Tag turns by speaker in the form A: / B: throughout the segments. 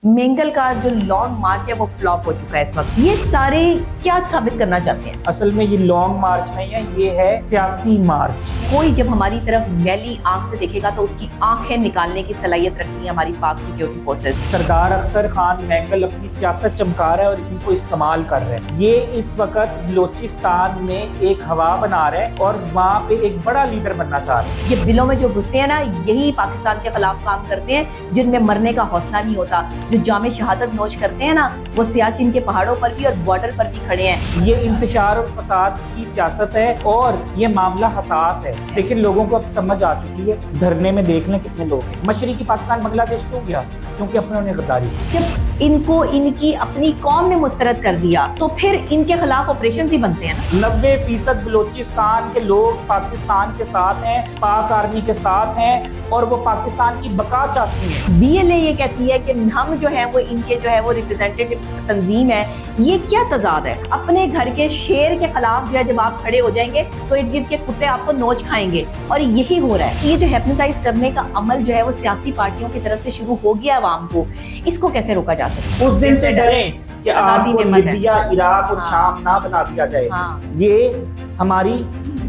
A: مینگل کا جو long march ہے وہ فلاپ ہو چکا ہے اس وقت. یہ سارے کیا ثابت کرنا چاہتے ہیں؟
B: اصل میں یہ لانگ مارچ نہیں ہے، یہ ہے سیاسی مارچ.
A: کوئی جب ہماری طرف میلی آنکھ سے دیکھے گا تو اس کی آنکھیں نکالنے کی صلاحیت رکھتی ہے ہماری پاک سیکیورٹی فورسز.
B: سردار اختر خان مینگل اپنی سیاست چمکا رہا ہے اور ان کو استعمال کر رہے ہیں. یہ اس وقت بلوچستان میں ایک ہوا بنا رہے ہیں اور وہاں پہ ایک بڑا لیڈر بننا چاہ رہے ہیں.
A: یہ بلوں میں جو گھستے ہیں نا، یہی پاکستان کے خلاف کام کرتے ہیں، جن میں مرنے کا حوصلہ نہیں ہوتا. جو جام شہادت نوش کرتے ہیں نا، وہ سیاچن کے پہاڑوں پر بھی اور بارڈر پر بھی کھڑے ہیں.
B: یہ انتشار اور فساد کی سیاست ہے اور یہ معاملہ حساس ہے. لیکن لوگوں کو اب سمجھ آ چکی ہے. دھرنے میں دیکھ لیں کتنے لوگ ہیں. مشرقی پاکستان بنگلہ دیش کیوں گیا؟ کیونکہ اپنوں نے غداری کی.
A: جب ان کو ان کی اپنی قوم نے مسترد کر دیا تو پھر ان کے خلاف آپریشنز ہی بنتے ہیں نا.
B: 90% بلوچستان کے لوگ پاکستان کے ساتھ ہیں، پاک آرمی کے ساتھ ہیں اور وہ پاکستان کی بقا چاہتی ہیں.
A: بی ایل اے یہ کہتی ہے کہ ہم جو ہے وہ ان کے جو ہے وہ ریپرزینٹیٹو تنظیم ہے. یہ کیا تضاد ہے؟ اپنے گھر کے شیر کے خلاف جو ہے جب آپ کھڑے ہو جائیں گے تو ارد گرد کے کتے آپ کو نوچ کھائیں گے، اور یہی ہو رہا ہے. یہ جو ہیپنوٹائز کرنے کا عمل جو ہے وہ سیاسی پارٹیوں کی طرف سے شروع ہو گیا عوام کو، اس کو کیسے روکا جا سکتا ہے؟
B: اس دن سے ڈریں کہ آپ کو لیبیا، عراق اور
A: ہاں.
B: شام نہ بنا دیا جائے.
A: ہاں.
B: یہ ہماری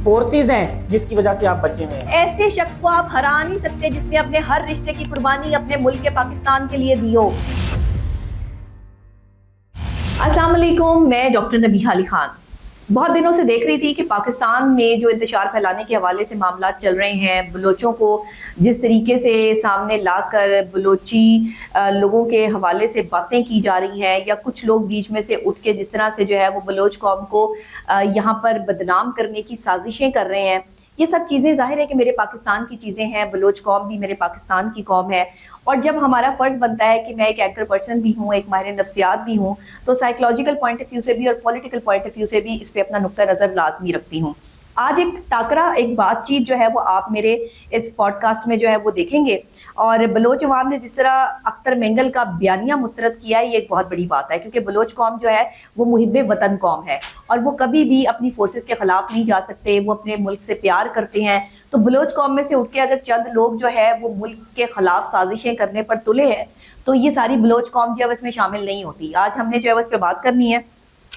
B: فورسز ہیں جس کی وجہ سے آپ بچے ہوئے ہیں.
A: ایسے شخص کو آپ ہرا نہیں سکتے جس نے اپنے ہر رشتے کی قربانی اپنے ملک کے پاکستان کے لیے دی ہو. السلام علیکم، میں ڈاکٹر نبیہہ علی خان. بہت دنوں سے دیکھ رہی تھی کہ پاکستان میں جو انتشار پھیلانے کے حوالے سے معاملات چل رہے ہیں، بلوچوں کو جس طریقے سے سامنے لا کر بلوچی لوگوں کے حوالے سے باتیں کی جا رہی ہیں، یا کچھ لوگ بیچ میں سے اٹھ کے جس طرح سے جو ہے وہ بلوچ قوم کو یہاں پر بدنام کرنے کی سازشیں کر رہے ہیں. یہ سب چیزیں ظاہر ہے کہ میرے پاکستان کی چیزیں ہیں، بلوچ قوم بھی میرے پاکستان کی قوم ہے. اور جب ہمارا فرض بنتا ہے کہ میں ایک اینکر پرسن بھی ہوں، ایک ماہر نفسیات بھی ہوں، تو سائیکولوجیکل پوائنٹ آف ویو سے بھی اور پولیٹیکل پوائنٹ آف ویو سے بھی اس پہ اپنا نقطہ نظر لازمی رکھتی ہوں. آج ایک ٹاکرا، ایک بات چیت جو ہے وہ آپ میرے اس پوڈ کاسٹ میں جو ہے وہ دیکھیں گے. اور بلوچ عوام نے جس طرح اختر مینگل کا بیانیہ مسترد کیا ہے، یہ ایک بہت بڑی بات ہے، کیونکہ بلوچ قوم جو ہے وہ محب وطن قوم ہے اور وہ کبھی بھی اپنی فورسز کے خلاف نہیں جا سکتے. وہ اپنے ملک سے پیار کرتے ہیں. تو بلوچ قوم میں سے اٹھ کے اگر چند لوگ جو ہے وہ ملک کے خلاف سازشیں کرنے پر تلے ہیں تو یہ ساری بلوچ قوم جو ہے اس میں شامل نہیں ہوتی. آج ہم نے جو ہے اس پہ بات کرنی ہے.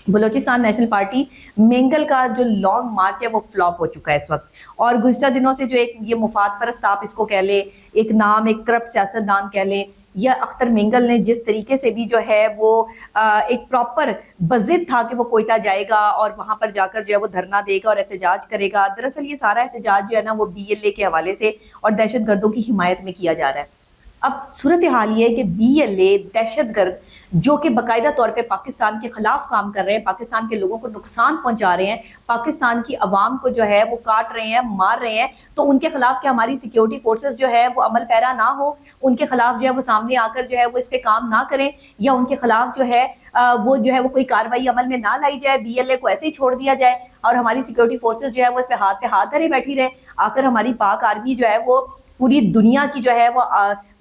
A: بلوچستان نیشنل پارٹی مینگل کا جو لانگ مارچ ہے وہ فلاپ ہو چکا ہے اس وقت. اور گزشتہ دنوں سے جو ایک یہ مفاد پرست آپ اس کو کہہ لیں، ایک نام، ایک کرپٹ سیاست دان کہہ لیں، یا اختر مینگل نے جس طریقے سے بھی جو ہے وہ ایک پراپر بضد تھا کہ وہ کوئٹہ جائے گا اور وہاں پر جا کر جو ہے وہ دھرنا دے گا اور احتجاج کرے گا. دراصل یہ سارا احتجاج جو ہے نا وہ بی ایل اے کے حوالے سے اور دہشت گردوں کی حمایت میں کیا جا رہا ہے. اب صورتحال یہ ہے کہ بی ایل اے دہشت گرد جو کہ باقاعدہ طور پہ پاکستان کے خلاف کام کر رہے ہیں، پاکستان کے لوگوں کو نقصان پہنچا رہے ہیں، پاکستان کی عوام کو جو ہے وہ کاٹ رہے ہیں، مار رہے ہیں، تو ان کے خلاف کیا ہماری سیکیورٹی فورسز جو ہے وہ عمل پیرا نہ ہو، ان کے خلاف جو ہے وہ سامنے آ کر جو ہے وہ اس پہ کام نہ کریں، یا ان کے خلاف جو ہے وہ کوئی کارروائی عمل میں نہ لائی جائے، بی ایل اے کو ایسے ہی چھوڑ دیا جائے اور ہماری سیکیورٹی فورسز جو ہے وہ اس پہ ہاتھ دھرے بیٹھی رہے. آخر ہماری پاک آرمی جو ہے وہ پوری دنیا کی جو ہے وہ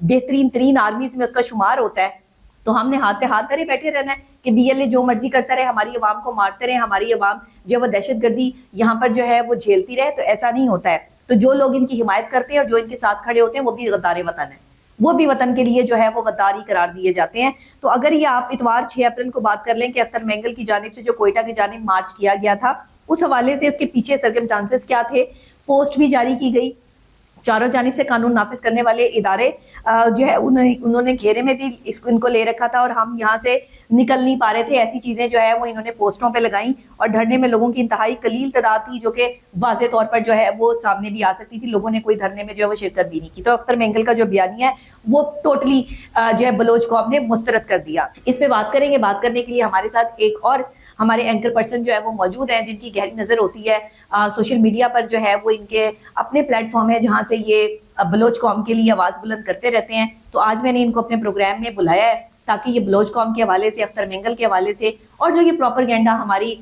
A: بہترین ترین آرمیز میں اس کا شمار ہوتا ہے. تو ہم نے ہاتھ دھرے بیٹھے رہنا ہے کہ بی ایل اے جو مرضی کرتا رہے، ہماری عوام کو مارتے رہے، ہماری عوام جو ہے وہ دہشت گردی یہاں پر جو ہے وہ جھیلتی رہے. تو ایسا نہیں ہوتا ہے. تو جو لوگ ان کی حمایت کرتے ہیں اور جو ان کے ساتھ کھڑے ہوتے ہیں وہ بھی غدار وطن ہیں، وہ بھی وطن کے لیے جو ہے وہ غدار ہی قرار دیے جاتے ہیں. تو اگر یہ آپ اتوار 6 اپریل کو بات کر لیں کہ اختر مینگل کی جانب سے جو کوئٹہ کی جانب مارچ کیا گیا تھا، اس حوالے سے اس کے پیچھے سرکمسٹانسز کیا تھے، پوسٹ بھی جاری کی گئی. چاروں جانب سے قانون نافذ کرنے والے ادارے جو ہے انہوں نے گھیرے میں بھی ان کو لے رکھا تھا اور ہم یہاں سے نکل نہیں پا رہے تھے. ایسی چیزیں جو ہے وہ انہوں نے پوسٹوں پہ لگائیں اور دھرنے میں لوگوں کی انتہائی قلیل تعداد تھی جو کہ واضح طور پر جو ہے وہ سامنے بھی آ سکتی تھی. لوگوں نے کوئی دھرنے میں جو ہے وہ شرکت بھی نہیں کی. تو اختر مینگل کا جو بیانیہ ہے وہ ٹوٹلی جو ہے بلوچ قوم نے مسترد کر دیا. اس پہ بات کریں گے. بات کرنے کے لیے ہمارے ساتھ ایک اور ہمارے اینکر پرسن جو ہے وہ موجود ہیں جن کی گہری نظر ہوتی ہے. سوشل میڈیا پر جو ہے وہ ان کے اپنے پلیٹ فارم ہے جہاں سے یہ بلوچ قوم کے لیے آواز بلند کرتے رہتے ہیں. تو آج میں نے ان کو اپنے پروگرام میں بلایا ہے تاکہ یہ بلوچ قوم کے حوالے سے، اختر مینگل کے حوالے سے، اور جو یہ پروپیگنڈا ہماری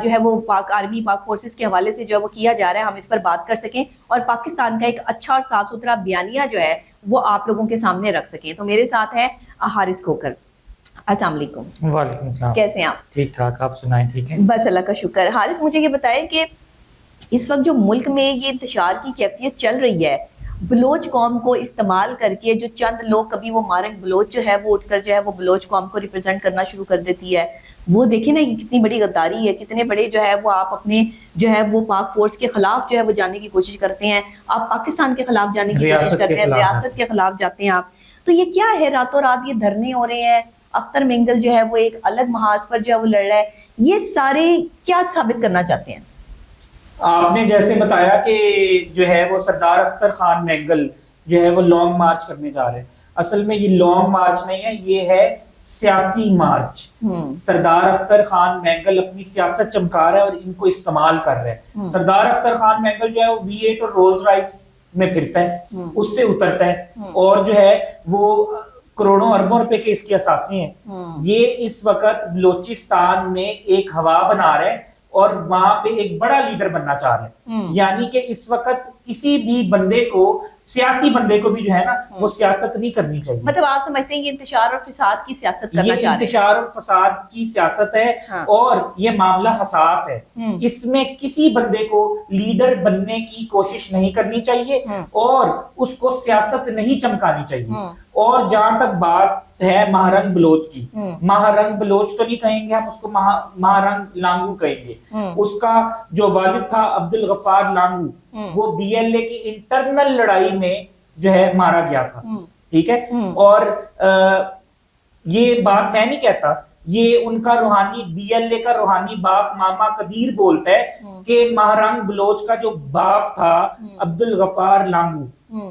A: جو ہے وہ پاک آرمی، پاک فورسز کے حوالے سے جو ہے وہ کیا جا رہا ہے، ہم اس پر بات کر سکیں اور پاکستان کا ایک اچھا اور صاف ستھرا بیانیہ جو ہے وہ آپ لوگوں کے سامنے رکھ سکیں. تو میرے ساتھ ہیں حارث کھوکر. السلام علیکم.
B: وعلیکم السلام.
A: کیسے ہیں آپ؟
B: ٹھیک ٹھاک، آپ سنائیں؟ ٹھیک ہے
A: بس اللہ کا شکر. حارث مجھے یہ بتائیں کہ اس وقت جو ملک میں یہ انتشار کی کیفیت چل رہی ہے بلوچ قوم کو استعمال کر کے جو چند لوگ، کبھی وہ مارک بلوچ جو ہے وہ اٹھ کر جو ہے وہ بلوچ قوم کو ریپرزینٹ کرنا شروع کر دیتی ہے. وہ دیکھیں نا یہ کتنی بڑی غداری ہے، کتنے بڑے جو ہے وہ آپ اپنے جو ہے وہ پاک فورس کے خلاف جو ہے وہ جانے کی کوشش کرتے ہیں، آپ پاکستان کے خلاف جانے کی کوشش کرتے ہیں، ریاست کے خلاف جاتے ہیں آپ. تو یہ کیا ہے، راتوں رات یہ دھرنے ہو رہے ہیں، اختر مینگل جو ہے وہ ایک الگ محاذ پر جو ہے وہ لڑ رہا ہے، یہ سارے کیا ثابت کرنا چاہتے ہیں؟
B: آپ نے جیسے بتایا کہ جو ہے وہ سردار اختر خان مینگل جو ہے وہ لانگ مارچ کرنے جا رہے ہیں. اصل میں یہ لانگ مارچ نہیں ہے، یہ ہے سیاسی مارچ. سردار اختر خان مینگل اپنی سیاست چمکا رہا ہے اور ان کو استعمال کر رہا ہے. سردار اختر خان مینگل جو ہے وہ V8 اور رولز رائس میں پھرتا ہے، اس سے اترتا ہے اور جو ہے وہ کروڑوں اربوں روپے کے اس کے اثاثے ہیں. یہ اس وقت بلوچستان میں ایک ہوا بنا رہے ہیں اور وہاں پہ ایک بڑا لیڈر بننا چاہ رہے ہیں. یعنی کہ اس وقت کسی بھی بندے کو، سیاسی بندے کو بھی جو ہے نا وہ سیاست نہیں کرنی چاہیے.
A: مطلب آپ سمجھتے ہیں یہ انتشار اور فساد کی سیاست کرنا چاہ رہے ہیں؟
B: یہ انتشار اور فساد کی سیاست ہے اور یہ معاملہ حساس ہے. اس میں کسی بندے کو لیڈر بننے کی کوشش نہیں کرنی چاہیے اور اس کو سیاست نہیں چمکانی چاہیے. اور جہاں تک بات ہے مہارنگ بلوچ کی، مہارنگ بلوچ تو نہیں کہیں گے ہم، اس کو مہارنگ لانگو کہیں گے. اس کا جو والد تھا عبد الغفار لانگو، وہ BLA کی انٹرنل لڑائی میں جو ہے مارا گیا تھا. ٹھیک ہے، اور یہ بات میں نہیں کہتا، یہ ان کا روحانی BLA کا روحانی باپ ماما قدیر بولتا ہے کہ مہارنگ بلوچ کا جو باپ تھا عبد الغفار لانگو،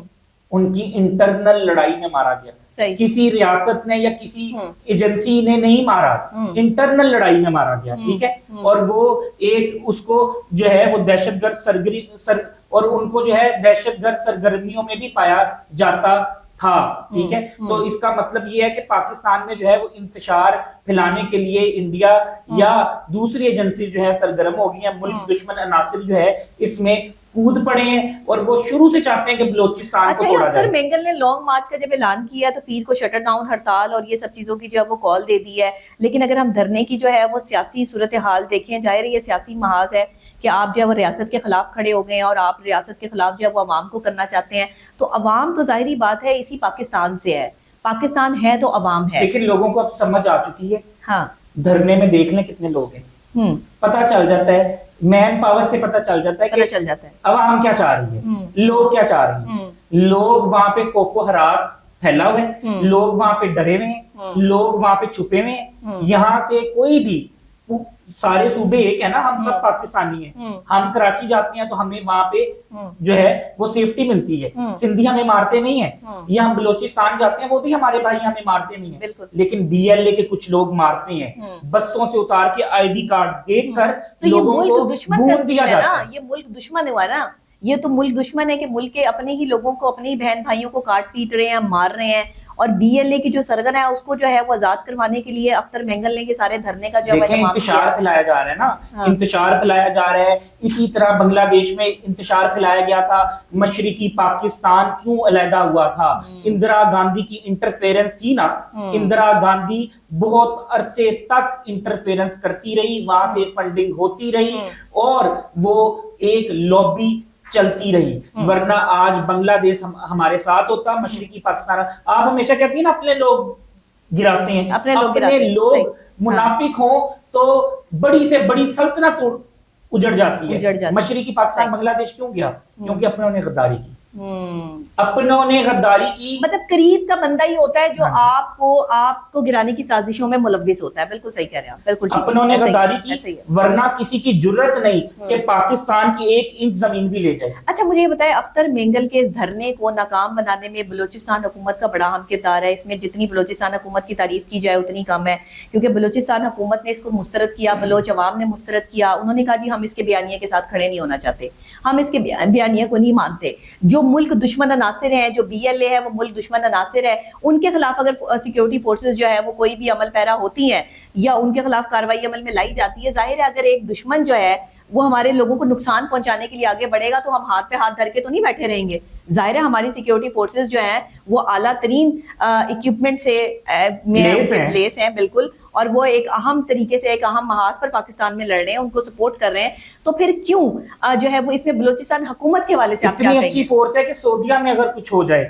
B: ان کی انٹرنل لڑائی میں مارا گیا. کسی ریاست نے یا کسی ایجنسی نے نہیں مارا، انٹرنل لڑائی میں مارا گیا. ٹھیک ہے، اور وہ ایک اس کو جو ہے وہ دہشت گرد اور ان کو جو ہے دہشت گرد سرگرمیوں میں بھی پایا جاتا تھا. ٹھیک ہے، تو اس کا مطلب یہ ہے کہ پاکستان میں جو ہے وہ انتشار پھیلانے کے لیے انڈیا یا دوسری ایجنسی جو ہے سرگرم ہو گئی ہیں. ملک دشمن عناصر جو ہے اس میں کود پڑے ہیں اور وہ شروع سے چاہتے ہیں کہ بلوچستان کو توڑا جائے.
A: اختر مینگل نے لانگ مارچ کا جب اعلان کیا تو پیر کو شٹر ڈاؤن، ہڑتال اور یہ سب چیزوں کی جو ہے وہ کال دے دی ہے. لیکن اگر ہم دھرنے کی جو ہے وہ سیاسی صورتحال دیکھیں، ظاہر ہے یہ سیاسی محاذ ہے کہ آپ جو ہے وہ ریاست کے خلاف کھڑے ہو گئے ہیں اور آپ ریاست کے خلاف جو ہے وہ عوام کو کرنا چاہتے ہیں. تو عوام تو ظاہری بات ہے اسی پاکستان سے ہے، پاکستان ہے تو عوام ہے.
B: لیکن لوگوں کو اب سمجھ آ چکی ہے.
A: ہاں،
B: دھرنے میں دیکھ لیں کتنے لوگ ہیں، پتہ چل جاتا ہے، مین پاور سے پتہ چل جاتا ہے کہ عوام کیا چاہ رہی ہے، لوگ کیا چاہ رہے ہیں. لوگ وہاں پہ خوف و ہراس پھیلا ہوئے ہیں، لوگ وہاں پہ ڈرے ہوئے ہیں، لوگ وہاں پہ چھپے ہوئے ہیں. یہاں سے کوئی بھی، سارے صوبے ایک ہے نا، ہم سب پاکستانی ہیں. ہم کراچی جاتے ہیں تو ہمیں وہاں پہ جو ہے وہ سیفٹی ملتی ہے. سندھی ہمیں مارتے نہیں ہیں، یا ہم بلوچستان جاتے ہیں وہ بھی ہمارے بھائی ہمیں مارتے نہیں ہیں. لیکن BLA کے کچھ لوگ مارتے ہیں، بسوں سے اتار کے ID کارڈ دیکھ کر لوگوں کو بھون دیا جاتا ہے.
A: یہ ملک دشمن ہوا نا، یہ تو ملک دشمن ہے کہ ملک کے اپنے ہی لوگوں کو، اپنے ہی بہن بھائیوں کو کاٹ پیٹ رہے ہیں، مار رہے ہیں. اور BLA کی جو سرگن ہے اس کو جو ہے وہ آزاد کروانے کے لیے اختر مینگل نے یہ سارے دھرنے کا جو ہے
B: دیکھیں انتشار پھیلایا جا رہا ہے نا، انتشار پھیلایا جا رہا ہے. اسی طرح بنگلہ دیش میں انتشار پھیلایا گیا تھا، مشرقی پاکستان کیوں علیحدہ ہوا تھا. اندرا گاندھی کی انٹرفیرنس تھی نا، اندرا گاندھی بہت عرصے تک انٹرفیرنس کرتی رہی، وہاں سے فنڈنگ ہوتی رہی اور وہ ایک لابی چلتی رہی. ورنہ آج بنگلہ دیش ہمارے ساتھ ہوتا، مشرقی پاکستان. آپ ہمیشہ کہتی ہیں نا اپنے لوگ گراتے ہیں، اپنے لوگ منافق ہوں تو بڑی سے بڑی سلطنت اجڑ جاتی ہے. مشرقی پاکستان بنگلہ دیش کیوں گیا؟ کیونکہ اپنوں نے غداری کی، اپنوں نے غداری کی.
A: مطلب قریب کا بندہ ہی ہوتا ہے جو آپ کو گرانے کی سازشوں میں ملوث ہوتا ہے. بالکل صحیح کہہ رہے ہیں آپ، بالکل
B: اپنوں نے غداری کی، ورنہ کسی کی جرت نہیں کہ پاکستان کی ایک انچ زمین بھی لے جائے.
A: اچھا مجھے یہ بتائیں، اختر مینگل کے اس دھرنے کو ناکام بنانے میں بلوچستان حکومت کا بڑا اہم کردار ہے. اس میں جتنی بلوچستان حکومت کی تعریف کی جائے اتنی کم ہے، کیونکہ بلوچستان حکومت نے اس کو مسترد کیا، بلوچ عوام نے مسترد کیا. انہوں نے کہا جی ہم اس کے بیانیے کے ساتھ کھڑے نہیں ہونا چاہتے، ہم اس کے بیانیے کو نہیں مانتے. جو ملک دشمن عناصر ہیں، جو BLA ہے وہ ملک دشمن عناصر ہے، ان کے خلاف اگر سیکیورٹی فورسز جو ہے وہ کوئی بھی عمل پیرا ہوتی ہیں یا ان کے خلاف کارروائی عمل میں لائی جاتی ہے، ظاہر ہے اگر ایک دشمن جو ہے وہ ہمارے لوگوں کو نقصان پہنچانے کے لیے آگے بڑھے گا تو ہم ہاتھ پہ ہاتھ دھر کے تو نہیں بیٹھے رہیں گے. ظاہر ہے ہماری سیکیورٹی فورسز جو ہیں وہ اعلیٰ ترین اکوپمنٹ سے لیس ہیں بالکل, اور وہ ایک اہم طریقے سے ایک اہم محاذ پر پاکستان میں لڑ رہے ہیں, ان کو سپورٹ کر رہے ہیں. تو پھر کیوں جو ہے وہ اس میں بلوچستان حکومت کے حوالے سے آپ کیا کہیں گے؟
B: اتنی اچھی فورس ہے کہ سعودیہ میں اگر کچھ ہو جائے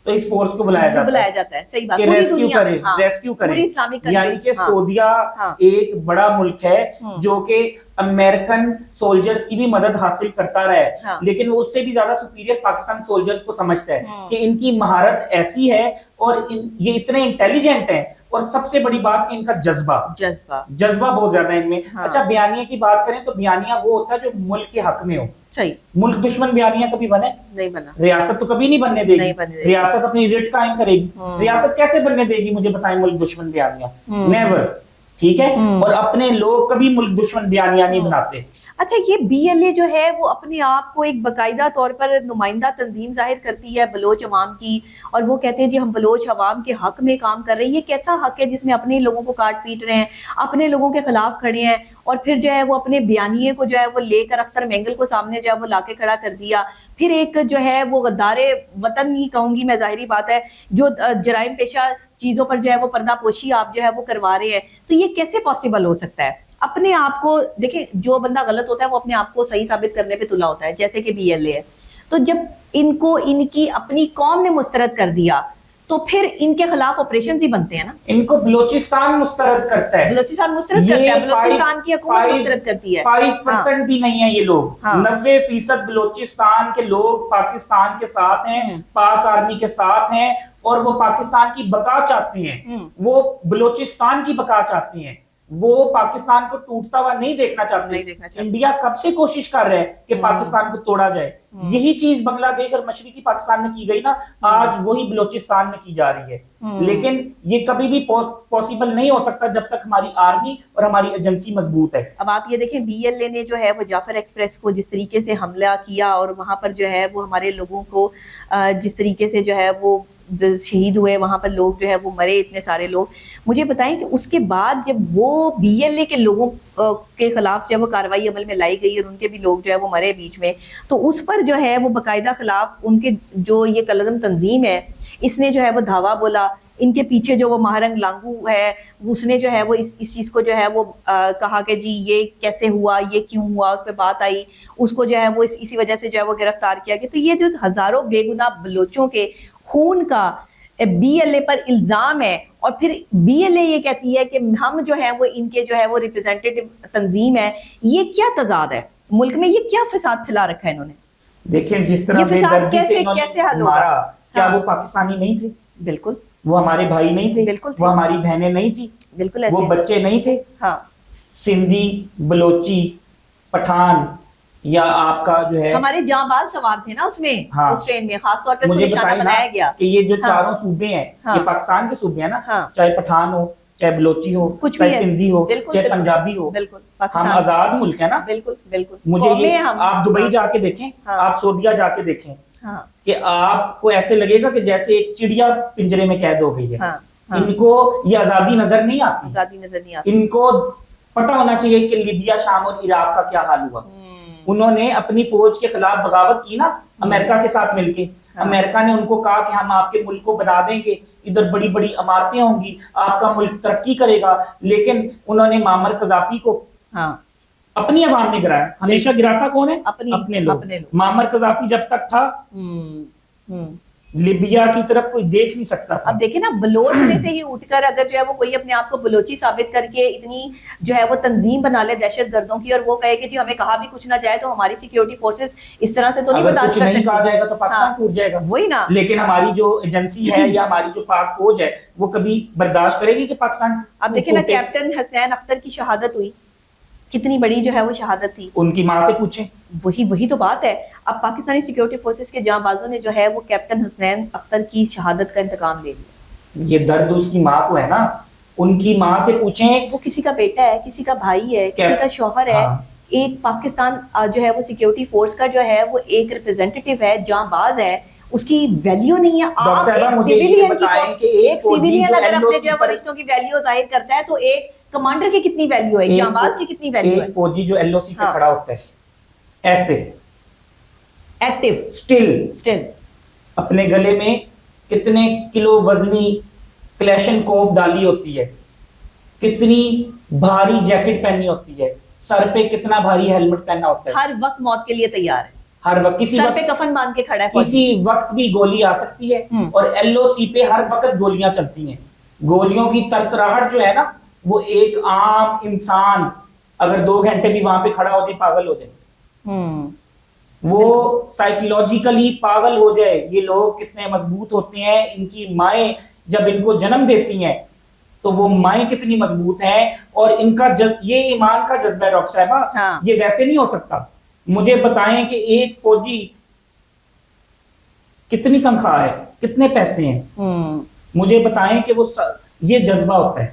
B: تو اس فورس کو بلایا جاتا ہے.
A: صحیح بات,
B: پوری دنیا میں ریسکیو کرے, یعنی کہ سعودیہ ایک بڑا ملک ہے جو کہ امریکن سولجرز کی بھی مدد حاصل کرتا رہا ہے, لیکن وہ اس سے بھی زیادہ سپیریئر پاکستان سولجرز کو سمجھتا ہے کہ ان کی مہارت ایسی ہے اور یہ اتنے انٹیلیجنٹ ہیں, اور سب سے بڑی بات کہ ان کا جذبہ بہت زیادہ ہے ان میں. اچھا بیانیہ کی بات کریں تو بیانیہ وہ ہوتا ہے جو ملک کے حق میں ہو. صحیح, ملک دشمن بیانیہ کبھی بنے نہیں بنا, ریاست تو کبھی نہیں بننے دے گی, ریاست اپنی ریٹ قائم کرے گی. ریاست کیسے بننے دے گی مجھے بتائیں ملک دشمن بیانیہ؟ نیور. ٹھیک ہے, اور اپنے لوگ کبھی ملک دشمن بیانیہ نہیں بناتے.
A: اچھا یہ بی ایل اے جو ہے وہ اپنے آپ کو ایک باقاعدہ طور پر نمائندہ تنظیم ظاہر کرتی ہے بلوچ عوام کی, اور وہ کہتے ہیں جی ہم بلوچ عوام کے حق میں کام کر رہے ہیں. یہ کیسا حق ہے جس میں اپنے لوگوں کو کاٹ پیٹ رہے ہیں, اپنے لوگوں کے خلاف کھڑے ہیں, اور پھر جو ہے وہ اپنے بیانیے کو جو ہے وہ لے کر اختر مینگل کو سامنے جو ہے وہ لا کے کھڑا کر دیا. پھر ایک جو ہے وہ غدار وطن ہی کہوں گی میں, ظاہری بات ہے, جو جرائم پیشہ چیزوں پر جو ہے وہ پردہ پوشی آپ جو ہے وہ کروا رہے ہیں. تو یہ کیسے پاسبل ہو سکتا ہے؟ اپنے آپ کو دیکھیں, جو بندہ غلط ہوتا ہے وہ اپنے آپ کو صحیح ثابت کرنے پہ تلا ہوتا ہے, جیسے کہ بی ایل اے ہے. تو جب ان کو ان کی اپنی قوم نے مسترد کر دیا تو پھر ان کے خلاف آپریشنز ہی بنتے ہیں نا.
B: ان کو بلوچستان مسترد کرتا ہے,
A: بلوچستان مسترد کرتا ہے, بلوچستان کی حکومت مسترد کرتی ہے.
B: 5% بھی نہیں ہے یہ لوگ, 90% بلوچستان کے لوگ پاکستان کے ساتھ ہیں, پاک آرمی کے ساتھ ہیں, اور وہ پاکستان کی بقا چاہتے ہیں, وہ بلوچستان کی بقا چاہتے ہیں, وہ پاکستان کو ٹوٹتا ہوا نہیں دیکھنا چاہتے. انڈیا کب سے کوشش کر رہے ہیں کہ پاکستان کو توڑا جائے. یہی چیز بنگلہ دیش اور مشرقی پاکستان میں کی گئی نا, آج وہی بلوچستان میں کی جا رہی ہے. لیکن یہ کبھی بھی پاسبل نہیں ہو سکتا جب تک ہماری آرمی اور ہماری ایجنسی مضبوط ہے.
A: اب آپ یہ دیکھیں بی ایل اے نے جو ہے وہ جعفر ایکسپریس کو جس طریقے سے حملہ کیا, اور وہاں پر جو ہے وہ ہمارے لوگوں کو جس طریقے سے جو ہے وہ شہید ہوئے, وہاں پر لوگ جو ہے وہ مرے, اتنے سارے لوگ. مجھے بتائیں کہ اس کے بعد جب وہ بی ایل اے کے لوگوں کے خلاف جو ہے وہ کارروائی عمل میں لائی گئی اور ان کے بھی لوگ جو ہے وہ مرے بیچ میں, تو اس پر جو ہے وہ باقاعدہ خلاف ان کے جو یہ کلعدم تنظیم ہے اس نے جو ہے وہ دھاوا بولا. ان کے پیچھے جو وہ مہرنگ لانگو ہے اس نے جو ہے وہ اس چیز کو جو ہے وہ کہا کہ جی یہ کیسے ہوا, یہ کیوں ہوا, اس پہ بات آئی, اس کو جو ہے وہ اسی وجہ سے جو ہے وہ گرفتار کیا گیا. تو یہ جو ہزاروں بے گناہ بلوچوں کے خون کا بی ایل اے پر الزام ہے, اور پھر بی ایل اے یہ کہتی ہے کہ ہم جو ہے وہ ان کے جو ہے وہ ریپرزینٹیٹیو تنظیم ہے. یہ کیا تضاد ہے ملک میں, یہ کیا فساد پھیلا رکھا ہے انہوں نے؟
B: دیکھیں جس طرح بے دردی سے انہوں نے مارا, کیا وہ پاکستانی نہیں تھے؟
A: بالکل.
B: وہ ہمارے بھائی نہیں تھے؟
A: بالکل.
B: وہ ہماری بہنیں نہیں تھی؟
A: بالکل.
B: وہ بچے نہیں تھے؟
A: ہاں.
B: سندھی, بلوچی, پٹھان, یا آپ کا جو ہے
A: ہمارے جاں باز سوار تھے نا اس میں, اس ٹرین میں, خاص طور پہ
B: مجھے
A: نشانہ بنایا گیا
B: کہ یہ جو چاروں صوبے ہیں یہ پاکستان کے صوبے ہیں نا, چاہے پٹھان ہو, چاہے بلوچی ہو, چاہے سندھی ہو, چاہے پنجابی ہو, ہم آزاد ملک ہیں نا.
A: بالکل بالکل.
B: مجھے یہ آپ دبئی جا کے دیکھیں, آپ سعودیہ جا کے دیکھیں, کہ آپ کو ایسے لگے گا کہ جیسے ایک چڑیا پنجرے میں قید ہو گئی ہے. ان کو یہ آزادی نظر نہیں آتی. ان کو پتا ہونا چاہیے کہ لیبیا, شام اور عراق کا کیا حال ہوا. انہوں نے اپنی فوج کے خلاف بغاوت کی نا امریکہ کے ساتھ مل کے. امریکہ نے ان کو کہا کہ ہم آپ کے ملک کو بنا دیں گے, ادھر بڑی بڑی عمارتیں ہوں گی, آپ کا ملک ترقی کرے گا. لیکن انہوں نے معمر قذافی کو اپنی عوام نے گرایا. ہمیشہ گراتا کون ہے؟ اپنے لوگ. معمر قذافی جب تک تھا لیبیا کی طرف کوئی دیکھ نہیں سکتا تھا.
A: اب دیکھیں نا, بلوچ میں سے ہی اٹھ کر اگر جو ہے وہ کوئی اپنے آپ کو بلوچی ثابت کر کے اتنی جو ہے وہ تنظیم بنا لے دہشت گردوں کی, اور وہ کہے کہ جی ہمیں کہا بھی کچھ نہ جائے تو ہماری سیکیورٹی فورسز اس طرح سے تو نہیں برداشت کر سکتی.
B: کہا جائے گا تو پاکستان ٹوٹ جائے گا.
A: وہی نا.
B: لیکن ہماری جو ایجنسی ہے یا ہماری جو پاک فوج ہے وہ کبھی برداشت کرے گی کہ پاکستان.
A: اب دیکھیں نا, کیپٹن حسین اختر کی شہادت ہوئی, کتنی بڑی جو ہے وہ شہادت تھی.
B: ان کی ماں سے پوچھیں.
A: وہی تو بات ہے. اب پاکستانی سیکیورٹی فورسز کے جاں بازوں نے جو ہے وہ کیپٹن حسین اختر کی شہادت کا انتقام لے لیا.
B: یہ درد اس کی ماں کو ہے نا, ان کی ماں سے پوچھیں.
A: وہ کسی کا بیٹا ہے, کسی کا بھائی ہے, کسی کا شوہر ہے. ایک پاکستان جو ہے وہ سیکیورٹی فورس کا جو ہے وہ ایک ریپرزینٹیٹیو ہے, جاں باز ہے, اس کی ویلیو نہیں ہے. آپ ایک سیویلین اگر اپنے جو ہے رشتوں کی ویلیو ظاہر کرتا ہے تو ایک کمانڈر کی کتنی ویلیو ہے, جانباز کی کتنی ویلیو ہے.
B: ایک فوجی جو ایل او سی پہ کھڑا ہوتا ہے ایسے
A: ایکٹیو
B: اسٹل اپنے گلے میں کتنے کلو وزنی کلیشن کوف ڈالی ہوتی ہے, کتنی بھاری جیکٹ پہنی ہوتی ہے, سر پہ کتنا بھاری ہیلمٹ پہنا ہوتا ہے,
A: ہر وقت موت کے لیے تیار ہے,
B: ہر وقت کسی
A: سر
B: وقت
A: پہ کفن باندھ کے کھڑا ہے,
B: کسی وقت بھی گولی آ سکتی ہے. اور ایل او سی پہ ہر وقت گولیاں چلتی ہیں. گولیوں کی ترتراہٹ جو ہے نا, وہ ایک عام انسان اگر 2 گھنٹے بھی وہاں پہ کھڑا ہو جائے پاگل ہو جائے, وہ سائیکولوجیکلی پاگل ہو جائے. یہ لوگ کتنے مضبوط ہوتے ہیں, ان کی مائیں جب ان کو جنم دیتی ہیں تو وہ مائیں کتنی مضبوط ہیں, اور ان کا یہ ایمان کا جذبہ ہے ڈاکٹر صاحبہ, یہ ویسے نہیں ہو سکتا. مجھے بتائیں کہ ایک فوجی کتنی تنخواہ ہے, کتنے پیسے ہیں, مجھے بتائیں کہ وہ یہ جذبہ ہوتا ہے,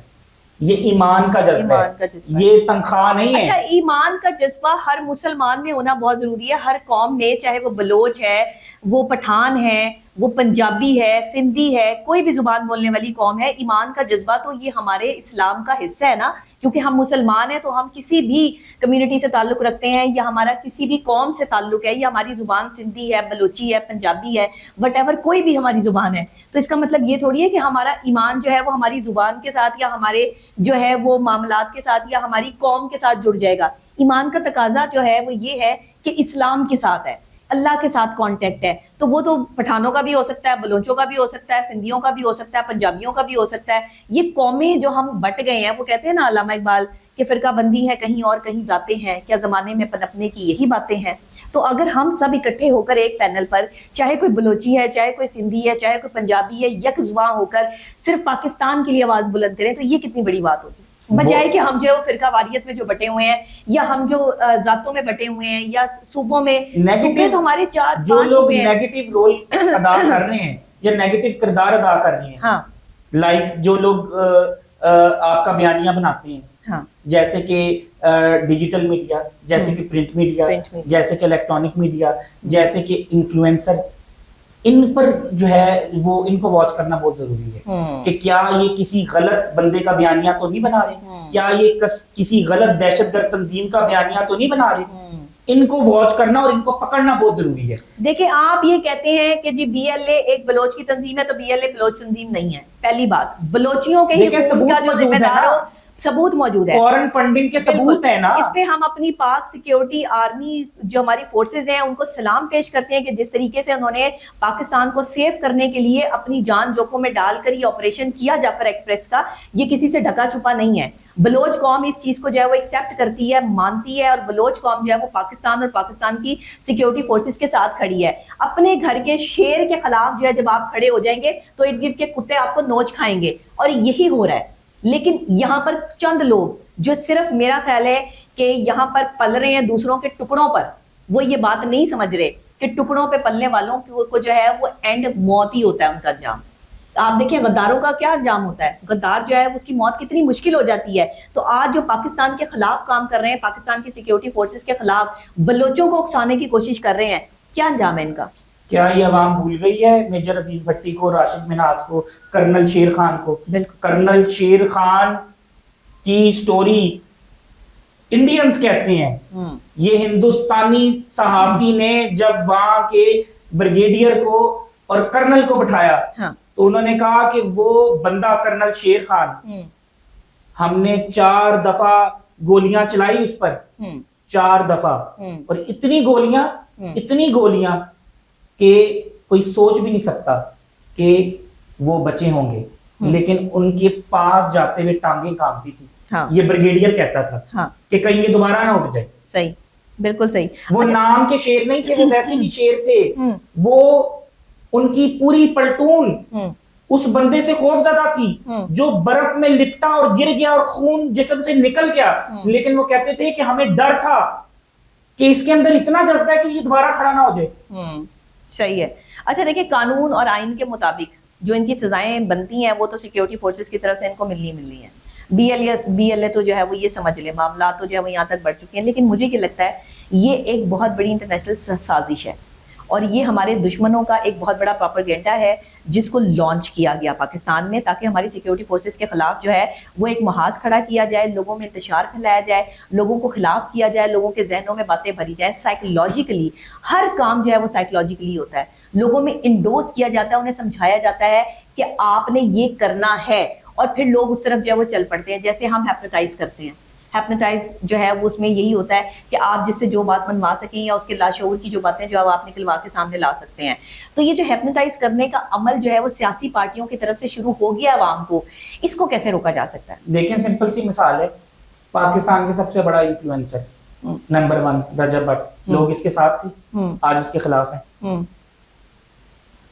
B: یہ ایمان کا جذبہ ہے, یہ تنخواہ نہیں ہے.
A: اچھا, ایمان کا جذبہ ہر مسلمان میں ہونا بہت ضروری ہے, ہر قوم میں, چاہے وہ بلوچ ہے, وہ پٹھان ہے, وہ پنجابی ہے, سندھی ہے, کوئی بھی زبان بولنے والی قوم ہے. ایمان کا جذبہ تو یہ ہمارے اسلام کا حصہ ہے نا, کیونکہ ہم مسلمان ہیں تو ہم کسی بھی کمیونٹی سے تعلق رکھتے ہیں, یا ہمارا کسی بھی قوم سے تعلق ہے, یا ہماری زبان سندھی ہے, بلوچی ہے, پنجابی ہے, وٹ ایور کوئی بھی ہماری زبان ہے, تو اس کا مطلب یہ تھوڑی ہے کہ ہمارا ایمان جو ہے وہ ہماری زبان کے ساتھ یا ہمارے جو ہے وہ معاملات کے ساتھ یا ہماری قوم کے ساتھ جڑ جائے گا. ایمان کا تقاضا جو ہے وہ یہ ہے کہ اسلام کے ساتھ ہے, اللہ کے ساتھ کانٹیکٹ ہے. تو وہ تو پٹھانوں کا بھی ہو سکتا ہے, بلوچوں کا بھی ہو سکتا ہے, سندھیوں کا بھی ہو سکتا ہے, پنجابیوں کا بھی ہو سکتا ہے. یہ قومیں جو ہم بٹ گئے ہیں, وہ کہتے ہیں نا علامہ اقبال کہ فرقہ بندی ہے کہیں اور کہیں ذاتیں ہیں, کیا زمانے میں پنپنے کی یہی باتیں ہیں. تو اگر ہم سب اکٹھے ہو کر ایک پینل پر, چاہے کوئی بلوچی ہے, چاہے کوئی سندھی ہے, چاہے کوئی پنجابی ہے, یک زباں ہو کر صرف پاکستان کے لیے آواز بلند کریں, تو یہ کتنی بڑی بات ہوگی, بجائے کہ ہم جو ہے وہ فرقہ واریت میں جو بٹے ہوئے ہیں, یا ہم جو ذاتوں میں بٹے ہوئے ہیں, یا صوبوں میں. صوبے تو ہمارے 4-5
B: جو لوگ نیگیٹو رول ادا کر رہے ہیں یا نیگیٹو کردار ادا کر رہے ہیں, لائک جو لوگ آپ کا بیانیہ بناتے ہیں, جیسے کہ ڈیجیٹل میڈیا, جیسے کہ پرنٹ میڈیا, جیسے کہ الیکٹرانک میڈیا, جیسے کہ انفلوئنسر, ان پر جو ہے وہ ان کو واچ کرنا بہت ضروری ہے کہ کیا یہ کسی غلط بندے کا بیانیہ تو نہیں بنا رہے, کیا یہ کسی غلط دہشت گرد تنظیم کا بیانیہ تو نہیں بنا رہے. ان کو واچ کرنا اور ان کو پکڑنا بہت ضروری ہے.
A: دیکھیں, آپ یہ کہتے ہیں کہ جی بی ایل اے ایک بلوچ کی تنظیم ہے, تو بی ایل اے بلوچ تنظیم نہیں ہے. پہلی بات, بلوچیوں کے ہی خون کا جو ذمہ دار ہو, ثبوت موجود ہے,
B: فورن فنڈنگ کے ثبوت ہیں نا.
A: اس پہ ہم اپنی پاک سیکیورٹی آرمی جو ہماری فورسز ہیں ان کو سلام پیش کرتے ہیں کہ جس طریقے سے انہوں نے پاکستان کو سیف کرنے کے لیے اپنی جان جوکھم میں ڈال کر یہ آپریشن کیا جعفر ایکسپریس کا, یہ کسی سے ڈھکا چھپا نہیں ہے. بلوچ قوم اس چیز کو جو ہے وہ ایکسیپٹ کرتی ہے, مانتی ہے, اور بلوچ قوم جو ہے وہ پاکستان اور پاکستان کی سیکیورٹی فورسز کے ساتھ کھڑی ہے. اپنے گھر کے شیر کے خلاف جو ہے جب آپ کھڑے ہو جائیں گے تو ارد گرد کے کتے آپ کو نوچ کھائیں گے, اور یہی ہو رہا ہے. لیکن یہاں پر چند لوگ جو صرف میرا خیال ہے کہ یہاں پر پل رہے ہیں دوسروں کے ٹکڑوں پر, وہ یہ بات نہیں سمجھ رہے کہ ٹکڑوں پہ پلنے والوں کو جو ہے وہ اینڈ موت ہی ہوتا ہے ان کا انجام. آپ دیکھیں غداروں کا کیا انجام ہوتا ہے, غدار جو ہے اس کی موت کتنی مشکل ہو جاتی ہے. تو آج جو پاکستان کے خلاف کام کر رہے ہیں, پاکستان کی سیکیورٹی فورسز کے خلاف بلوچوں کو اکسانے کی کوشش کر رہے ہیں, کیا انجام ہے ان کا؟
B: کیا یہ عوام بھول گئی ہے میجر عزیز بھٹی کو, راشد مناز کو, کرنل شیر خان کو؟ کرنل شیر خان کی سٹوری انڈینز کہتے ہیں. یہ ہندوستانی صحافی نے جب وہاں کے بریگیڈیئر کو اور کرنل کو بٹھایا تو انہوں نے کہا کہ وہ بندہ کرنل شیر خان, ہم نے 4 دفعہ گولیاں چلائی اس پر, 4 دفعہ, اور اتنی گولیاں کہ کوئی سوچ بھی نہیں سکتا کہ وہ بچے ہوں گے, لیکن ان کے پاس جاتے ہوئے ٹانگیں کانپتی تھی. یہ بریگیڈیئر کہتا تھا کہ کہیں یہ دوبارہ نہ اٹھ جائے.
A: صحیح, بالکل صحیح.
B: وہ نام کے شیر نہیں تھے, وہ ویسے بھی شیر تھے. وہ ان کی پوری پلٹون اس بندے سے خوف زدہ تھی جو برف میں لپٹا اور گر گیا اور خون جسم سے نکل گیا, لیکن وہ کہتے تھے کہ ہمیں ڈر تھا کہ اس کے اندر اتنا جذبہ ہے کہ یہ دوبارہ کھڑا نہ ہو جائے.
A: صحیح ہے. اچھا دیکھیں, قانون اور آئین کے مطابق جو ان کی سزائیں بنتی ہیں وہ تو سیکیورٹی فورسز کی طرف سے ان کو ملنی ہیں. بی ایل اے تو جو ہے وہ یہ سمجھ لے, معاملات تو جو ہے وہ یہاں تک بڑھ چکے ہیں. لیکن مجھے یہ لگتا ہے یہ ایک بہت بڑی انٹرنیشنل سازش ہے, اور یہ ہمارے دشمنوں کا ایک بہت بڑا پروپیگنڈا ہے جس کو لانچ کیا گیا پاکستان میں، تاکہ ہماری سیکیورٹی فورسز کے خلاف جو ہے وہ ایک محاذ کھڑا کیا جائے، لوگوں میں انتشار پھیلایا جائے، لوگوں کو خلاف کیا جائے، لوگوں کے ذہنوں میں باتیں بھری جائیں. سائیکولوجیکلی ہر کام جو ہے وہ سائیکولوجیکلی ہوتا ہے، لوگوں میں انڈوز کیا جاتا ہے، انہیں سمجھایا جاتا ہے کہ آپ نے یہ کرنا ہے، اور پھر لوگ اس طرف جو ہے وہ چل پڑتے ہیں. جیسے ہم ہیپنوٹائز کرتے ہیں، ہیپنوٹائز جو ہے وہ اس میں یہی ہوتا ہے کہ آپ جس سے جو بات منوا سکیں یا اس کے لاشعور کی جو باتیں جو آپ نکلوا کے سامنے لا سکتے ہیں. تو یہ جو ہیپنوٹائز کرنے کا عمل جو ہے وہ سیاسی پارٹیوں کی طرف سے شروع ہو گیا عوام کو، اس کو کیسے روکا جا سکتا ہے؟
B: دیکھیں سمپل سی مثال ہے، پاکستان کے سب سے بڑا انفلوئنسر نمبر 1 رجب بٹ، لوگ اس کے ساتھ تھے، آج اس کے خلاف ہیں.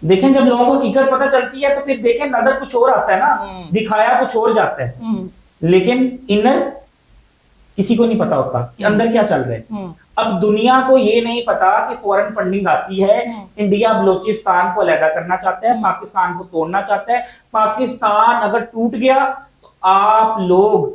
B: دیکھیں جب لوگوں کو حقیقت پتہ چلتی ہے تو پھر دیکھیں نظر کچھ اور آتا ہے نا، دکھایا کچھ اور جاتا ہے، لیکن انر کسی کو نہیں پتا ہوتا کہ اندر کیا چل رہا ہے. اب دنیا کو یہ نہیں پتا کہ فورن فنڈنگ آتی ہے، انڈیا بلوچستان کو علیحدہ کرنا چاہتا ہے، پاکستان کو توڑنا چاہتا ہے. پاکستان اگر ٹوٹ گیا تو آپ لوگ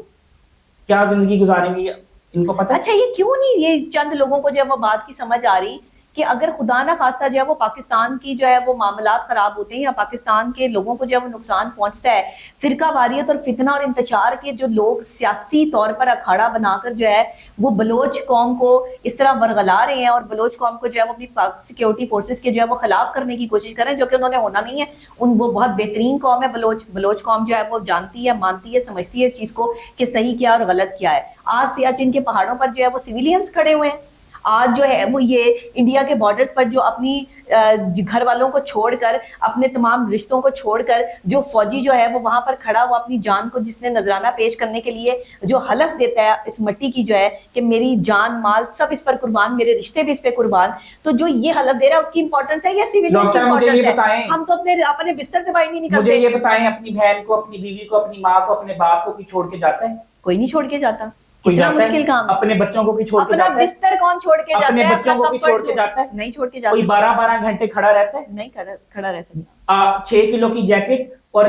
B: کیا زندگی گزاریں گے ان کو پتا.
A: اچھا یہ کیوں نہیں یہ چند لوگوں کو جو ہے وہ بات کی سمجھ آ رہی کہ اگر خدا نہ خواستہ جو ہے وہ پاکستان کی جو ہے وہ معاملات خراب ہوتے ہیں یا پاکستان کے لوگوں کو جو ہے وہ نقصان پہنچتا ہے، فرقہ واریت اور فتنہ اور انتشار کے جو لوگ سیاسی طور پر اکھاڑا بنا کر جو ہے وہ بلوچ قوم کو اس طرح ورغلا رہے ہیں اور بلوچ قوم کو جو ہے وہ اپنی سیکیورٹی فورسز کے جو ہے وہ خلاف کرنے کی کوشش کر رہے ہیں، جو کہ انہوں نے ہونا نہیں ہے. وہ بہت بہترین قوم ہے بلوچ قوم جو ہے وہ جانتی ہے، مانتی ہے، سمجھتی ہے اس چیز کو کہ صحیح کیا اور غلط کیا ہے. آج سیاچن کے پہاڑوں پر جو ہے وہ سویلینز کھڑے ہوئے ہیں، آج جو ہے وہ یہ انڈیا کے بارڈرز پر جو اپنی گھر والوں کو چھوڑ کر، اپنے تمام رشتوں کو چھوڑ کر جو فوجی جو ہے وہ وہاں پر کھڑا ہوا اپنی جان کو جس نے نذرانہ پیش کرنے کے لیے جو حلف دیتا ہے اس مٹی کی جو ہے کہ میری جان مال سب اس پر قربان، میرے رشتے بھی اس پہ قربان، تو جو یہ حلف دے رہا ہے اس کی امپورٹنس ہے یا سیویلین کی امپورٹنس ہے؟ ہم تو اپنے بستر سے باہر نہیں نکلتے.
B: مجھے یہ بتائیں اپنی بہن کو، اپنی بیوی کو، اپنی ماں کو، اپنے باپ کو کی چھوڑ کے جاتا ہے؟
A: کوئی نہیں چھوڑ کے جاتا.
B: کوئی
A: کتنا
B: جاتا ہے؟
A: مشکل کام.
B: اپنے بچوں کو کی چھوڑ کے
A: اپنا
B: جاتا ہے؟
A: بستر کون چھوڑ کے جاتا ہے؟
B: اپنے بچوں کو کی چھوڑ کے جاتا ہے؟
A: نہیں چھوڑ کے جاتا.
B: کوئی 12 گھنٹے کھڑا رہتا ہے؟
A: نہیں کھڑا رہ سکتا.
B: 6 کلو کی جیکٹ اور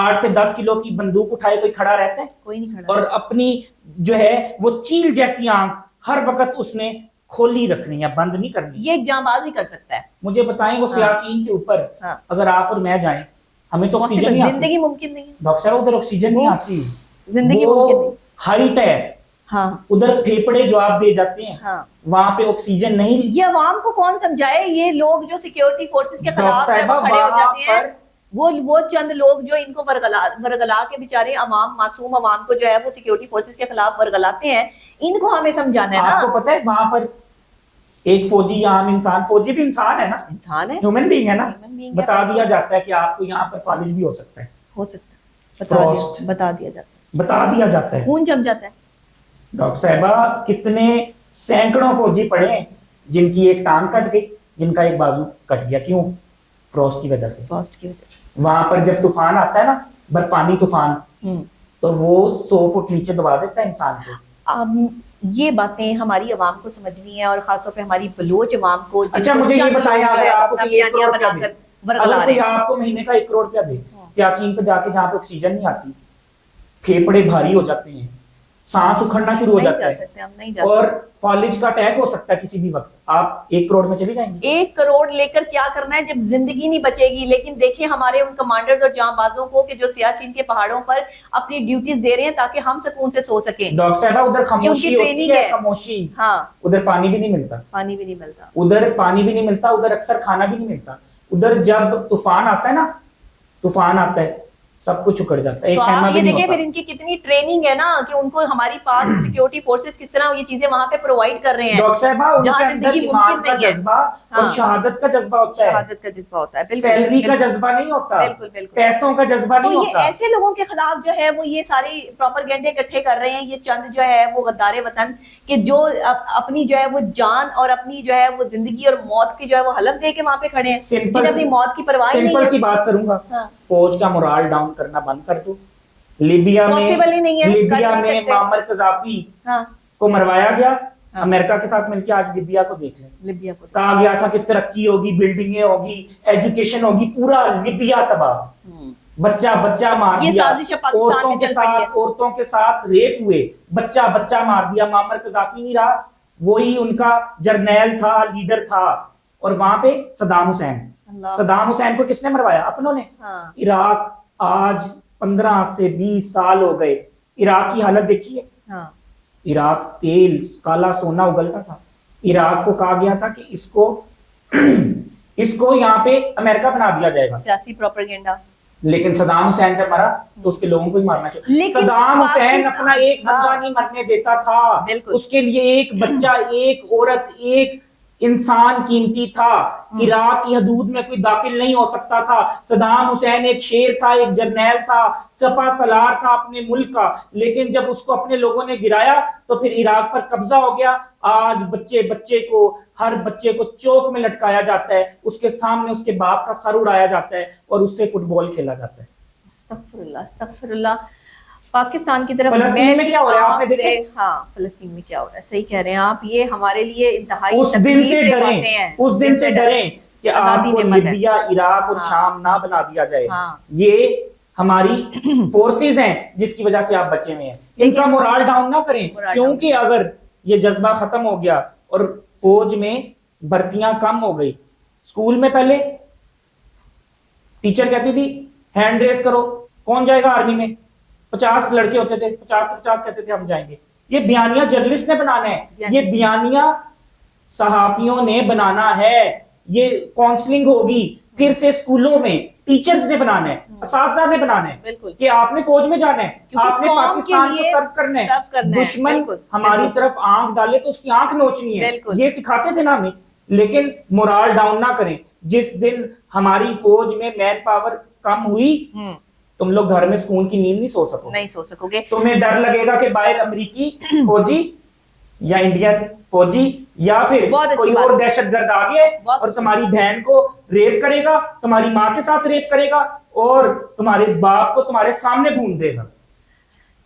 B: 8 سے 10 کلو کی بندوق اٹھائے کوئی کھڑا رہتا ہے؟
A: کوئی نہیں کھڑا.
B: اور اپنی جو ہے وہ چیل جیسی آنکھ ہر وقت اس نے کھولی رکھنی ہے، بند نہیں کرنی.
A: یہ ایک جانبازی کر سکتا ہے.
B: مجھے بتائیں وہ سیاچین کے اوپر اگر آپ اور میں جائیں، ہمیں تو آکسیجن نہیں آتی.
A: زندگی ممکن نہیں ہے
B: ڈاکٹر صاحب، ادھر آکسیجن نہیں آتی،
A: زندگی ممکن نہیں.
B: ہائٹ ہے،
A: ہاں
B: ادھر پھیپڑے جواب دے جاتے ہیں، وہاں پہ آکسیجن نہیں.
A: یہ عوام کو کون سمجھائے؟ یہ لوگ جو سیکیورٹی فورسز کے خلاف کھڑے ہو جاتے ہیں، وہ چند لوگ جو ان کو ورگلا کے بیچارے عوام، معصوم عوام کو جو ہے وہ سیکیورٹی فورسز کے خلاف ورگلاتے ہیں، ان کو ہمیں سمجھانا ہے نا.
B: آپ کو پتہ ہے وہاں پر ایک فوجی، عام انسان، فوجی بھی انسان ہے نا،
A: انسان ہے،
B: ہیومن بینگ ہے نا، بتا دیا جاتا ہے کہ آپ کو یہاں پر فالج بھی ہو سکتا ہے،
A: بتا دیا جاتا ہے،
B: بتا دیا جاتا ہے،
A: خون جم جاتا ہے.
B: ڈاکٹر صاحبہ کتنے سینکڑوں فوجی پڑے ہیں جن کی ایک ٹانگ کٹ گئی، جن کا ایک بازو کٹ گیا. کیوں؟ فروسٹ کی وجہ سے.
A: فروسٹ کی وجہ سے.
B: وہاں پر جب طوفان آتا ہے نا، برفانی طوفان، تو وہ 100 فٹ نیچے دبا دیتا ہے انسان کو.
A: یہ باتیں ہماری عوام کو سمجھنی ہے، اور خاص طور پہ ہماری بلوچ عوام کو.
B: اچھا مجھے یہ بتائیں، اگر آپ کو مہینے کا 1 کروڑ روپیہ دے، سیاچین پہ جا کے جہاں پہ آکسیجن نہیں آتی، پھیپڑے بھاری ہو جاتے ہیں، سانس اکھڑنا شروع ہو جاتا ہے، اور فالج کا اٹیک ہو سکتا ہے کسی بھی وقت، آپ 1 کروڑ میں چلی جائیں گے؟
A: 1 کروڑ لے کر کیا کرنا ہے جب زندگی نہیں بچے گی؟ لیکن دیکھیں ہمارے ان کمانڈرز اور جاں بازوں کو کہ جو سیاچین کے پہاڑوں پر اپنی ڈیوٹیز دے رہے ہیں تاکہ ہم سکون سے سو سکیں.
B: ڈاکٹر صاحبہ ادھر خاموشی ہوتی ہے، خاموشی.
A: ہاں،
B: ادھر پانی بھی نہیں ملتا،
A: پانی بھی نہیں ملتا،
B: ادھر پانی بھی نہیں ملتا، ادھر اکثر کھانا بھی نہیں ملتا. ادھر جب طوفان آتا ہے نا، طوفان آتا ہے سب کچھ اکڑ جاتا ہے.
A: تو آپ یہ دیکھیں پھر ان کی کتنی ٹریننگ ہے نا کہ ان کو ہماری پاک سیکیورٹی فورسز کس طرح یہ چیزیں وہاں پہ پرووائڈ کر رہے ہیں.
B: ڈاکٹر صاحبہ
A: جہاں زندگی ممکن نہیں ہے،
B: جذبہ اور شہادت کا جذبہ ہوتا ہے،
A: شہادت کا جذبہ ہوتا ہے،
B: سیلری کا جذبہ نہیں ہوتا،
A: بالکل بالکل،
B: پیسوں کا جذبہ نہیں ہوتا.
A: تو یہ ایسے لوگوں کے خلاف جو ہے وہ یہ سارے پروپیگنڈے اکٹھے کر رہے ہیں، یہ چند جو ہے وہ غدار وطن کہ جو اپنی جو ہے وہ جان اور اپنی جو ہے وہ زندگی اور موت کی جو ہے وہ حلف دے کے وہاں پہ کھڑے ہیں، جنہیں اپنی موت کی پرواہ نہیں ہے.
B: سمپل سی بات کروں گا، فوج کا مورال ڈاؤن کرنا بند کر دو. لیبیا میں معمر قذافی کو مروایا گیا، امریکہ کے ساتھ مل کے آج لیبیا کو دیکھ لیں.
A: لیبیا کو
B: کہا گیا تھا کہ ترقی ہوگی، بلڈنگیں ہوگی، ایجوکیشن ہوگی، پورا لیبیا تباہ. بچہ مار دیا، عورتوں کے ساتھ ریپ ہوئے، بچہ مار دیا. معمر قذافی نہیں رہا، وہی ان کا جرنیل تھا، لیڈر تھا. اور وہاں پہ صدام حسین. صدام حسین کو کس نے مروایا؟ اپنوں نے. عراق آج 15 سے 20 سال ہو گئے, عراق کی حالت دیکھیے. عراق تیل کالا سونا اگلتا تھا. عراق کو کہا گیا تھا کہ اس کو یہاں پہ امریکہ بنا دیا جائے گا,
A: سیاسی پروپیگنڈا.
B: لیکن صدام حسین جب مرا تو اس کے لوگوں کو ہی مارنا چاہیے. صدام حسین اپنا ایک بندہ نہیں مرنے دیتا تھا, اس کے لیے ایک بچہ, ایک عورت, ایک انسان قیمتی تھا. عراق کی حدود میں کوئی داخل نہیں ہو سکتا تھا. صدام حسین ایک شیر تھا, ایک جرنیل تھا, سپہ سالار تھا اپنے ملک کا, لیکن جب اس کو اپنے لوگوں نے گرایا تو پھر عراق پر قبضہ ہو گیا. آج ہر بچے کو چوک میں لٹکایا جاتا ہے, اس کے سامنے اس کے باپ کا سر اڑایا جاتا ہے اور اس سے فٹ بال کھیلا جاتا ہے.
A: استغفر اللہ, استغفر اللہ. پاکستان کی طرف
B: فلسطین میں کیا ہو رہا ہے آپ نے دیکھا؟
A: ہاں, فلسطین میں کیا ہو رہا ہے, صحیح کہہ رہے ہیں آپ. یہ ہمارے لیے انتہائی
B: اس دن سے ڈریں کہ آپ کو لیبیا, عراق اور شام نہ بنا دیا جائے. یہ ہماری فورسز ہیں جس کی وجہ سے آپ بچے میں ہیں. ان کا مورال ڈاؤن نہ کریں, کیونکہ اگر یہ جذبہ ختم ہو گیا اور فوج میں بھرتیاں کم ہو گئی. اسکول میں پہلے ٹیچر کہتی تھی ہینڈ ریز کرو, کون جائے گا آرمی میں؟ 50 لڑکے ہوتے تھے, 50 کہتے تھے ہم جائیں گے. یہ بیانیہ جرنلسٹ نے بنانا ہے, یہ بیانیہ صحافیوں نے بنانا ہے. یہ کاؤنسلنگ ہوگی پھر سے اسکولوں میں, ٹیچرز نے بنانا ہے, اساتذہ نے بنانا ہے کہ آپ نے فوج میں جانا ہے, آپ نے پاکستان کو سرو کرنا ہے. دشمن ہماری طرف آنکھ ڈالے تو اس کی آنکھ نوچنی ہے, یہ سکھاتے تھے نا ہمیں. لیکن مورال ڈاؤن نہ کریں. جس دن ہماری فوج میں مین پاور کم ہوئی, تم لوگ گھر میں سکون کی نیند نہیں سو سکو گے. تمہیں ڈر لگے گا کہ باہر امریکی فوجی یا انڈین فوجی یا پھر کوئی اور دہشت گرد آ گیا اور تمہاری بہن کو ریپ کرے گا, تمہاری ماں کے ساتھ ریپ کرے گا اور تمہارے باپ کو تمہارے سامنے بھون دے گا.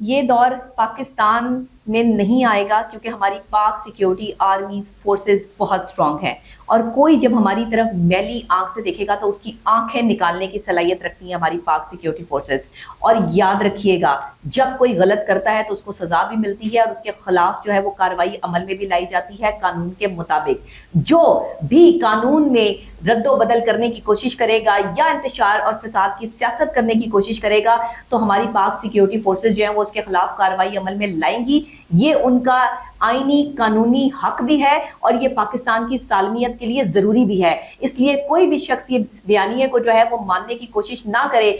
A: یہ دور پاکستان میں نہیں آئے گا کیونکہ ہماری پاک سیکیورٹی آرمیز فورسز بہت سٹرونگ ہیں, اور کوئی جب ہماری طرف میلی آنکھ سے دیکھے گا تو اس کی آنکھیں نکالنے کی صلاحیت رکھتی ہیں ہماری پاک سیکیورٹی فورسز. اور یاد رکھیے گا, جب کوئی غلط کرتا ہے تو اس کو سزا بھی ملتی ہے اور اس کے خلاف جو ہے وہ کارروائی عمل میں بھی لائی جاتی ہے قانون کے مطابق. جو بھی قانون میں رد و بدل کرنے کی کوشش کرے گا یا انتشار اور فساد کی سیاست کرنے کی کوشش کرے گا تو ہماری پاک سیکیورٹی فورسز جو ہیں وہ اس کے خلاف کارروائی عمل میں لائیں گی. یہ ان کا آئینی قانونی حق بھی ہے اور یہ پاکستان کی سالمیت کے لیے ضروری بھی ہے. اس لیے کوئی بھی شخص یہ بیانیے کو جو ہے وہ ماننے کی کوشش نہ کرے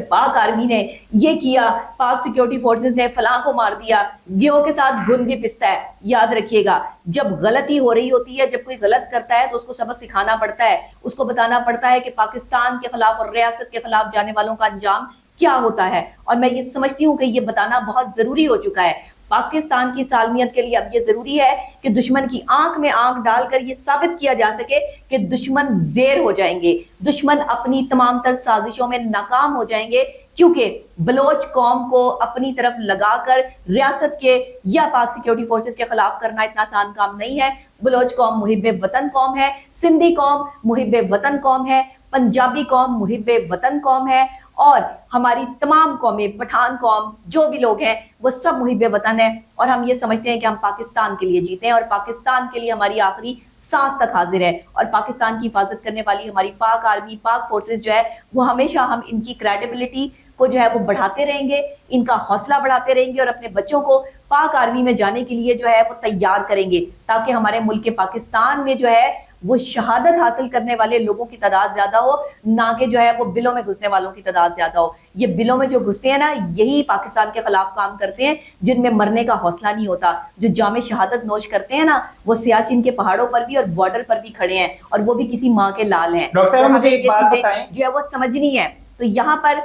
A: پاک آرمی نے یہ کیا, پاک سیکیورٹی فورسز نے فلاں کو مار دیا, گیہوں کے ساتھ گن بھی پستا ہے. یاد رکھیے گا, جب غلطی ہو رہی ہوتی ہے, جب کوئی غلط کرتا ہے تو اس کو سبق سکھانا پڑتا ہے, اس کو بتانا پڑتا ہے کہ پاکستان کے خلاف اور ریاست کے خلاف جانے والوں کا انجام کیا ہوتا ہے. اور میں یہ سمجھتی ہوں کہ یہ بتانا بہت ضروری ہو چکا ہے پاکستان کی سالمیت کے لیے. اب یہ ضروری ہے کہ دشمن کی آنکھ میں آنکھ ڈال کر یہ ثابت کیا جا سکے کہ دشمن زیر ہو جائیں گے, دشمن اپنی تمام تر سازشوں میں ناکام ہو جائیں گے, کیونکہ بلوچ قوم کو اپنی طرف لگا کر ریاست کے یا پاک سیکیورٹی فورسز کے خلاف کرنا اتنا آسان کام نہیں ہے. بلوچ قوم محب وطن قوم ہے, سندھی قوم محب وطن قوم ہے, پنجابی قوم محب وطن قوم ہے, اور ہماری تمام قومیں, پٹھان قوم, جو بھی لوگ ہیں وہ سب محب وطن ہیں. اور ہم یہ سمجھتے ہیں کہ ہم پاکستان کے لیے جیتے ہیں اور پاکستان کے لیے ہماری آخری سانس تک حاضر ہے. اور پاکستان کی حفاظت کرنے والی ہماری پاک آرمی, پاک فورسز جو ہے وہ ہمیشہ ہم ان کی کریڈیبلٹی کو جو ہے وہ بڑھاتے رہیں گے, ان کا حوصلہ بڑھاتے رہیں گے اور اپنے بچوں کو پاک آرمی میں جانے کے لیے جو ہے وہ تیار کریں گے, تاکہ ہمارے ملک پاکستان میں جو ہے وہ شہادت حاصل کرنے والے لوگوں کی تعداد زیادہ ہو, نہ کہ جو ہے وہ بلوں میں گھسنے والوں کی تعداد زیادہ ہو. یہ بلوں میں جو گھستے ہیں نا, یہی پاکستان کے خلاف کام کرتے ہیں, جن میں مرنے کا حوصلہ نہیں ہوتا. جو جام شہادت نوش کرتے ہیں نا, وہ سیاچن کے پہاڑوں پر بھی اور بارڈر پر بھی کھڑے ہیں, اور وہ بھی کسی ماں کے لال ہیں.
B: ڈاکٹر صاحب مجھے ایک بات بتائیں,
A: جو ہے وہ سمجھنی ہے. تو یہاں پر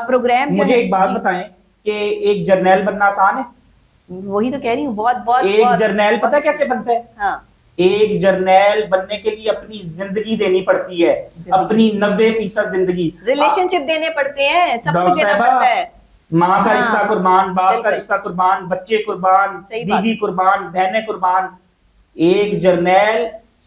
A: پروگرام,
B: مجھے ایک بات بتائیں کہ ایک جرنیل بننا آسان ہے؟
A: وہی تو کہہ رہی ہوں, بہت
B: ایک جرنیل پتہ کیسے بنتا ہے؟ ہاں, ایک جرنیل بننے کے لیے اپنی زندگی دینی پڑتی ہے, اپنی 90% زندگی,
A: ریلیشن شپ دینے پڑتے ہیں, سب کچھ دینا پڑتا ہے.
B: ماں کا رشتہ قربان, باپ کا رشتہ قربان, بچے قربان, بیوی قربان, بہنیں قربان. ایک جرنیل